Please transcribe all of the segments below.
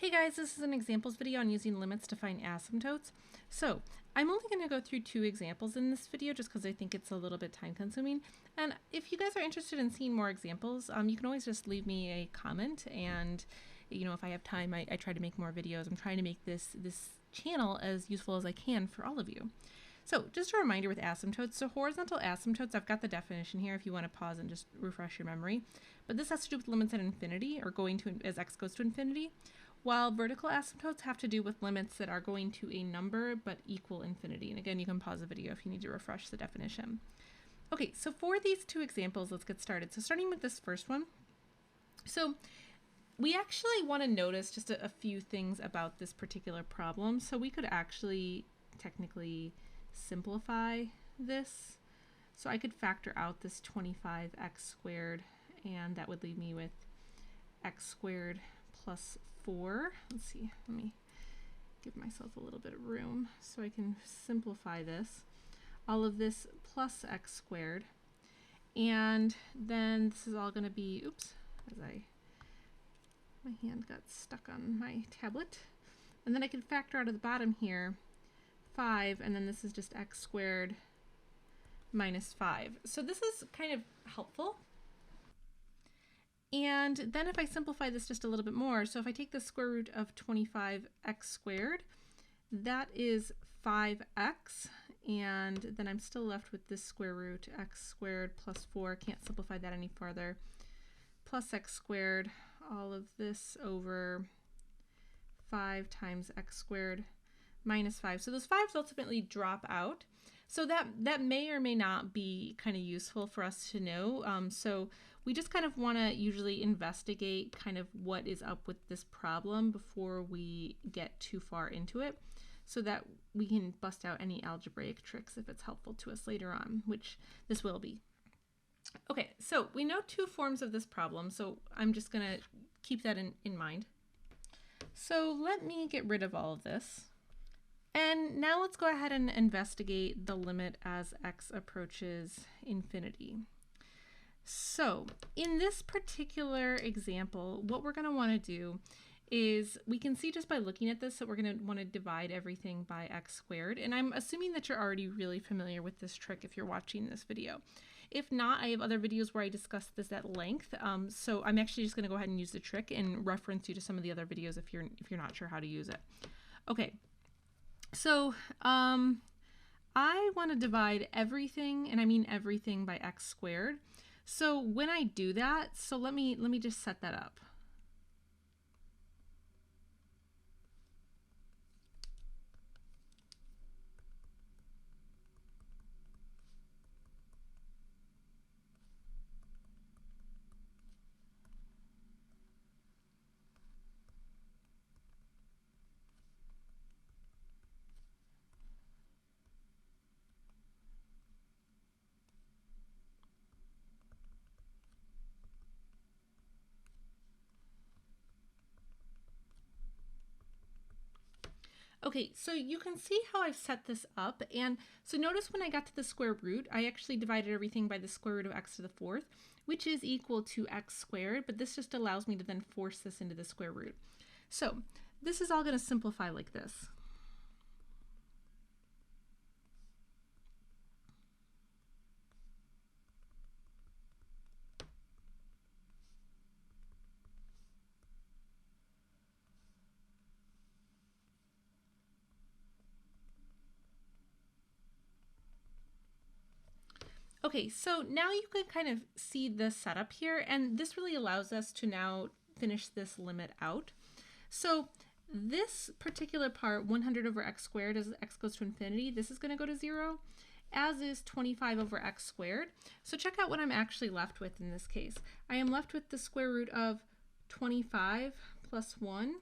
Hey guys, this is an examples video on using limits to find asymptotes. So I'm only going to go through 2 examples in this video just because I think it's a little bit time consuming. And if you guys are interested in seeing more examples, you can always just leave me a comment, and if I have time, I try to make more videos. I'm trying to make this channel as useful as I can for all of you. So just a reminder with asymptotes. So horizontal asymptotes, I've got the definition here if you want to pause and just refresh your memory. But this has to do with limits at infinity, or going to as x goes to infinity, while vertical asymptotes have to do with limits that are going to a number but equal infinity. And again, you can pause the video if you need to refresh the definition. Okay, so for these 2 examples, let's get started. So starting with this first one. So we actually want to notice just a few things about this particular problem. So we could actually technically simplify this. So I could factor out this 25x squared, and that would leave me with x squared plus 4. Let's see, let me give myself a little bit of room so I can simplify this. All of this plus x squared, and then this is all going to be, oops, my hand got stuck on my tablet. And then I can factor out of the bottom here 5, and then this is just x squared minus 5. So this is kind of helpful. And then if I simplify this just a little bit more, so if I take the square root of 25x squared, that is 5x, and then I'm still left with this square root, x squared plus 4, can't simplify that any farther, plus x squared, all of this over 5 times x squared minus 5. So those 5's ultimately drop out. So that may or may not be kind of useful for us to know. So we just kind of want to usually investigate kind of what is up with this problem before we get too far into it, so that we can bust out any algebraic tricks if it's helpful to us later on, which this will be. Okay, so we know 2 forms of this problem, so I'm just going to keep that in mind. So let me get rid of all of this. And now let's go ahead and investigate the limit as x approaches infinity. So in this particular example, what we're going to want to do is, we can see just by looking at this that we're going to want to divide everything by x squared. And I'm assuming that you're already really familiar with this trick if you're watching this video. If not, I have other videos where I discuss this at length. So I'm actually just going to go ahead and use the trick and reference you to some of the other videos if you're not sure how to use it. Okay. So I want to divide everything, and I mean everything, by x squared. So when I do that, so let me just set that up. Okay, so you can see how I've set this up, and so notice when I got to the square root, I actually divided everything by the square root of x to the 4th, which is equal to x squared, but this just allows me to then force this into the square root. So this is all going to simplify like this. Okay, so now you can kind of see the setup here, and this really allows us to now finish this limit out. So this particular part, 100 over x squared, as x goes to infinity, this is going to go to 0, as is 25 over x squared. So check out what I'm actually left with in this case. I am left with the square root of 25 plus 1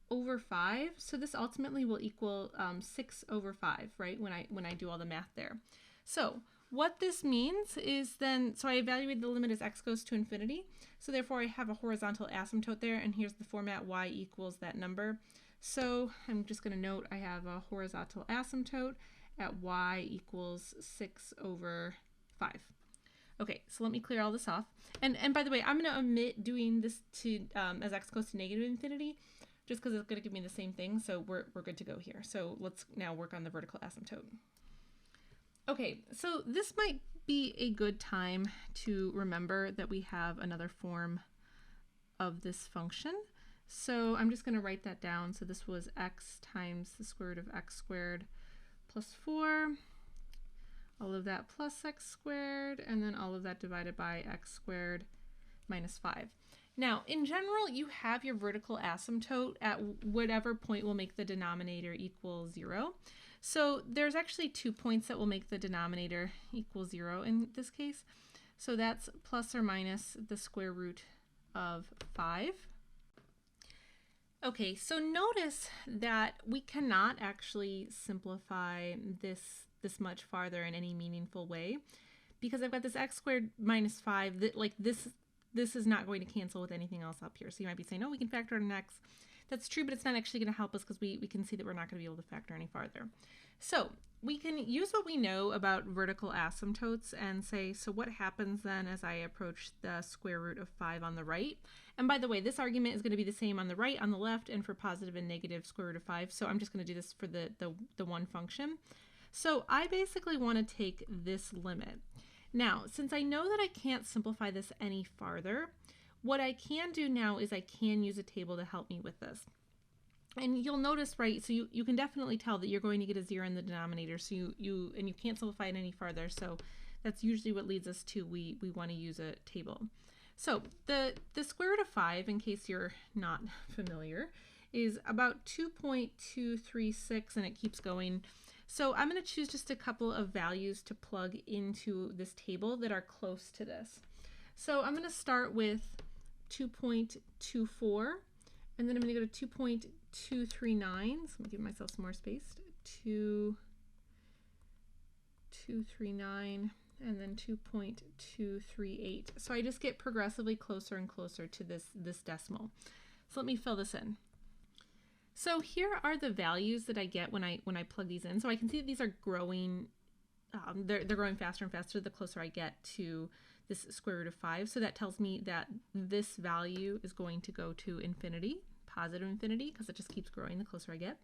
over 5. So this ultimately will equal 6 over 5, right, when I do all the math there. So what this means is then, so I evaluated the limit as x goes to infinity, so therefore I have a horizontal asymptote there, and here's the format, y equals that number. So I'm just going to note I have a horizontal asymptote at y equals 6 over 5. Okay, so let me clear all this off. And by the way, I'm going to omit doing this to as x goes to negative infinity, just because it's going to give me the same thing. So we're good to go here. So let's now work on the vertical asymptote. Okay, so this might be a good time to remember that we have another form of this function. So I'm just going to write that down. So this was x times the square root of x squared plus 4, all of that plus x squared, and then all of that divided by x squared minus 5. Now, in general, you have your vertical asymptote at whatever point will make the denominator equal 0. So there's actually 2 points that will make the denominator equal 0 in this case. So that's plus or minus the square root of 5. Okay, so notice that we cannot actually simplify this much farther in any meaningful way, because I've got this x squared minus 5 that, like, this is not going to cancel with anything else up here. So you might be saying, oh, we can factor out an x. That's true, but it's not actually going to help us because we can see that we're not going to be able to factor any farther. So we can use what we know about vertical asymptotes and say, so what happens then as I approach the square root of 5 on the right? And by the way, this argument is going to be the same on the right, on the left, and for positive and negative square root of 5. So I'm just going to do this for the one function. So I basically want to take this limit. Now, since I know that I can't simplify this any farther, what I can do now is I can use a table to help me with this. And you'll notice, right, so you can definitely tell that you're going to get a 0 in the denominator, so you can't simplify it any farther, so that's usually what leads us to we want to use a table. So the square root of 5, in case you're not familiar, is about 2.236, and it keeps going. So I'm going to choose just a couple of values to plug into this table that are close to this. So I'm going to start with 2.24, and then I'm going to go to 2.239. So I'm going to give myself some more space. 2.239, and then 2.238. So I just get progressively closer and closer to this decimal. So let me fill this in. So here are the values that I get when I plug these in. So I can see that these are growing. They're growing faster and faster the closer I get to this square root of 5. So that tells me that this value is going to go to infinity, positive infinity, because it just keeps growing the closer I get.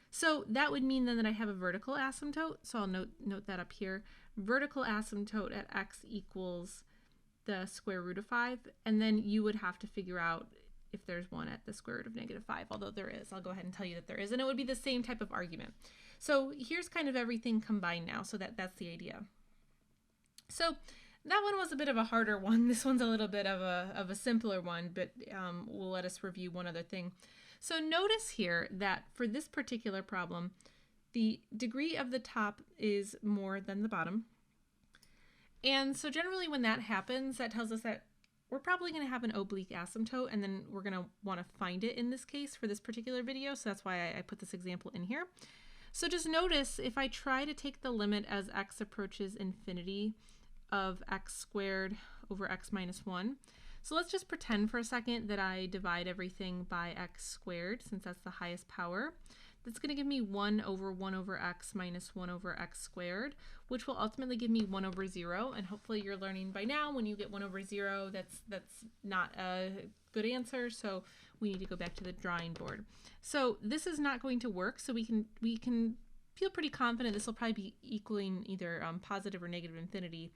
So that would mean then that I have a vertical asymptote. So I'll note that up here. Vertical asymptote at x equals the square root of 5. And then you would have to figure out if there's one at the square root of negative 5, although there is. I'll go ahead and tell you that there is, and it would be the same type of argument. So here's kind of everything combined now, so that's the idea. So that one was a bit of a harder one. This one's a little bit of a simpler one, but will let us review one other thing. So notice here that for this particular problem, the degree of the top is more than the bottom. And so generally when that happens, that tells us that we're probably going to have an oblique asymptote, and then we're going to want to find it in this case for this particular video. So that's why I put this example in here. So just notice if I try to take the limit as x approaches infinity of x squared over x minus 1. So let's just pretend for a second that I divide everything by x squared, since that's the highest power. That's going to give me 1 over x minus 1 over x squared, which will ultimately give me 1 over 0. And hopefully you're learning by now when you get 1 over 0, that's not a good answer. So we need to go back to the drawing board. So this is not going to work. So we can feel pretty confident this will probably be equaling either positive or negative infinity.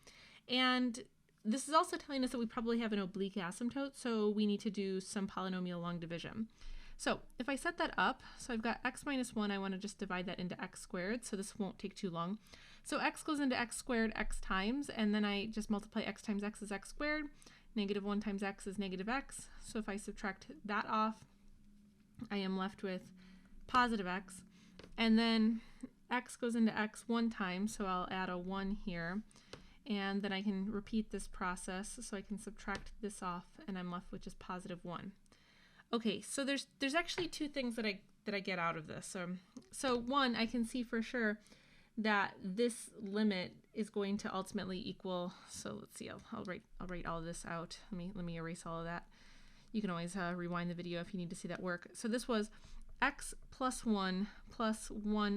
And this is also telling us that we probably have an oblique asymptote. So we need to do some polynomial long division. So if I set that up, so I've got x minus 1, I want to just divide that into x squared, so this won't take too long. So x goes into x squared x times, and then I just multiply x times x is x squared. Negative 1 times x is negative x. So if I subtract that off, I am left with positive x. And then x goes into x 1 time, so I'll add a 1 here. And then I can repeat this process, so I can subtract this off, and I'm left with just positive 1. Okay, so there's actually 2 things that I get out of this. So one, I can see for sure that this limit is going to ultimately equal. So let's see. I'll write all of this out. Let me erase all of that. You can always rewind the video if you need to see that work. So this was x plus 1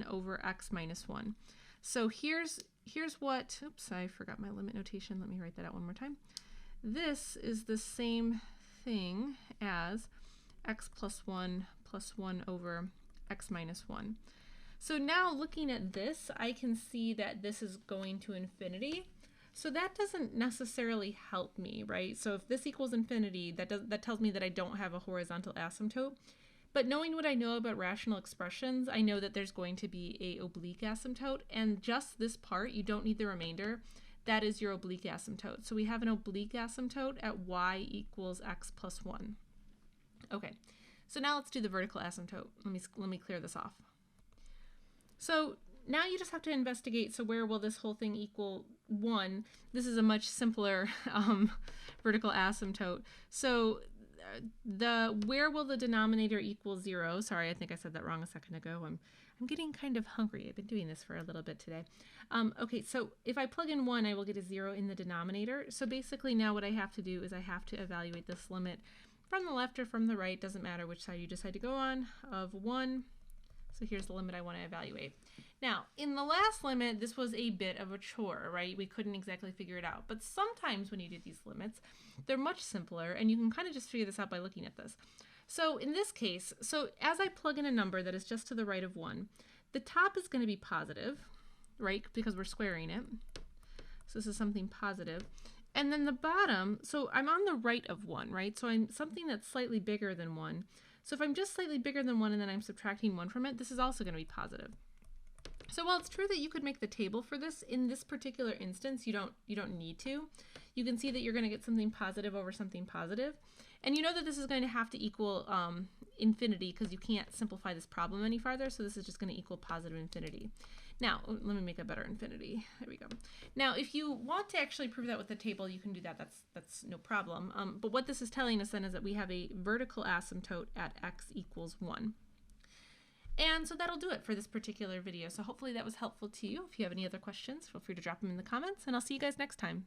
over x minus 1. So here's here's what, oops, I forgot my limit notation. Let me write that out one more time. This is the same thing as x plus 1 over x minus 1. So now looking at this, I can see that this is going to infinity. So that doesn't necessarily help me, right? So if this equals infinity, that tells me that I don't have a horizontal asymptote. But knowing what I know about rational expressions, I know that there's going to be a oblique asymptote, and just this part, you don't need the remainder. That is your oblique asymptote. So we have an oblique asymptote at y equals x plus 1. Okay, so now let's do the vertical asymptote. Let me clear this off. So now you just have to investigate, so where will this whole thing equal 1? This is a much simpler vertical asymptote. So where will the denominator equal 0? Sorry, I think I said that wrong a second ago. I'm getting kind of hungry. I've been doing this for a little bit today. Okay, so if I plug in 1, I will get a 0 in the denominator. So basically now what I have to do is I have to evaluate this limit from the left or from the right, doesn't matter which side you decide to go on, of 1. So here's the limit I want to evaluate. Now, in the last limit, this was a bit of a chore, right? We couldn't exactly figure it out. But sometimes when you do these limits, they're much simpler, and you can kind of just figure this out by looking at this. So in this case, so as I plug in a number that is just to the right of 1, the top is going to be positive, right? Because we're squaring it. So this is something positive. And then the bottom, so I'm on the right of 1, right? So I'm something that's slightly bigger than 1. So if I'm just slightly bigger than 1 and then I'm subtracting 1 from it, this is also going to be positive. So while it's true that you could make the table for this, in this particular instance, you don't need to. You can see that you're going to get something positive over something positive. And you know that this is going to have to equal infinity because you can't simplify this problem any farther, so this is just going to equal positive infinity. Now, let me make a better infinity. There we go. Now, if you want to actually prove that with the table, you can do that. That's no problem. But what this is telling us then is that we have a vertical asymptote at x equals 1. And so that'll do it for this particular video. So hopefully that was helpful to you. If you have any other questions, feel free to drop them in the comments, and I'll see you guys next time.